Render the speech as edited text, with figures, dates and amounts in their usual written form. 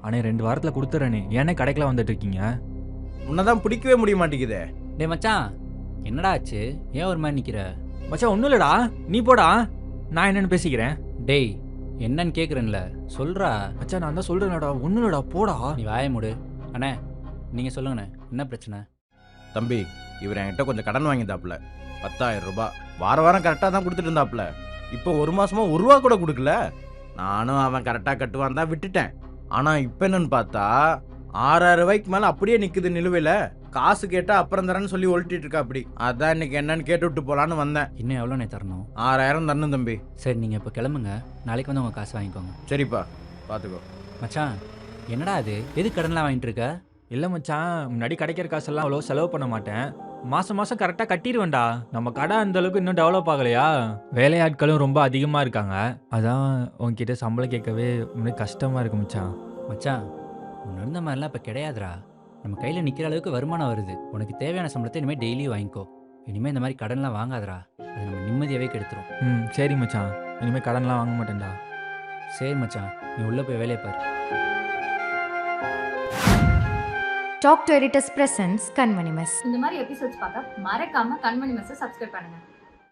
அண்ணே 2 வாரத்தில் கொடுத்துறேனே, ஏன்னே கடைக்கெல்லாம் வந்துட்டு இருக்கீங்க? உன்னதான் பிடிக்கவே முடிய மாட்டேங்குதே. டேய் மச்சான், என்னடா ஆச்சு? ஏன் ஒரு மாதிரி நிற்கிற? மச்சான் ஒன்றும் இல்லைடா, நீ போடா, நான் என்னன்னு பேசிக்கிறேன். டேய் என்னன்னு கேட்குறேன்ல, சொல்கிறா. மச்சான் நான் தான் சொல்கிறேன்டா, ஒன்றும் இல்லைடா, போடா. நீ வாய மூடு. அண்ணே நீங்கள் சொல்லுங்கண்ணே, என்ன பிரச்சனை? தம்பி, இவர் என்கிட்ட கொஞ்சம் கடன் வாங்கிட்டாப்புல, 10,000 ரூபாய். வாரம் கரெக்டாக தான் கொடுத்துட்டு இருந்தாப்புல. இப்போ 1 மாசமா 1 ரூபா கூட கொடுக்கல. நானும் அவன் கரெக்டாக கட்டுவான் தான் விட்டுட்டேன். ஆனால் இப்போ என்னன்னு பார்த்தா 6,000 ரூபாய்க்கு மேலே அப்படியே நிற்குது நிலுவையில். காசு கேட்டால் அப்புறம் தரேன்னு சொல்லி ஒழட்டிட்டு இருக்கா. அப்படி அதான் இன்னைக்கு என்னன்னு கேட்டு விட்டு போகலான்னு வந்தேன். இன்னும் எவ்வளோண்ணே தரணும்? 6,000 தரணும் தம்பி. சரி நீங்கள் இப்போ கிளம்புங்க, நாளைக்கு வந்து உங்கள் காசு வாங்கிக்கோங்க. சரிப்பா, பார்த்துக்கோ. மச்சான் என்னடா அது, எது கடன்லாம் வாங்கிட்டு இருக்க? இல்லை மச்சான், முன்னாடி கிடைக்கிற காசெல்லாம் அவ்வளோ செலவு பண்ண மாட்டேன். மாதம் மாதம் கரெக்டாக கட்டிடுவேன்டா. நம்ம கடை அந்த அளவுக்கு இன்னும் டெவலப் ஆகலையா, வேலையாட்களும் ரொம்ப அதிகமாக இருக்காங்க. அதான் உன்கிட்ட சம்பளம் கேட்கவே இன்னும் கஷ்டமாக இருக்கு மச்சான். மச்சான் உன்ன இருந்த மாதிரிலாம் இப்போ கிடையாதுடா. நம்ம கையில் நிற்கிற அளவுக்கு வருமானம் வருது. உனக்கு தேவையான சம்பளத்தை இனிமேல் டெய்லியும் வாங்கிக்கோ. இனிமேல் இந்த மாதிரி கடன்லாம் வாங்காதடா, அது நம்ம நிம்மதியாகவே கெடுத்துரும். சரி மச்சான், இனிமேல் கடன்லாம் வாங்க மாட்டேன்டா. சரி மச்சான், நீ உள்ளே போய் வேலையை பாரு. Talk to editors presence Kanmani mess. இந்த மாதிரி எபிசோட்ஸ் பார்க்க மறக்காம கண்மணி மெஸ்ஸை சப்ஸ்கிரைப் பண்ணுங்க.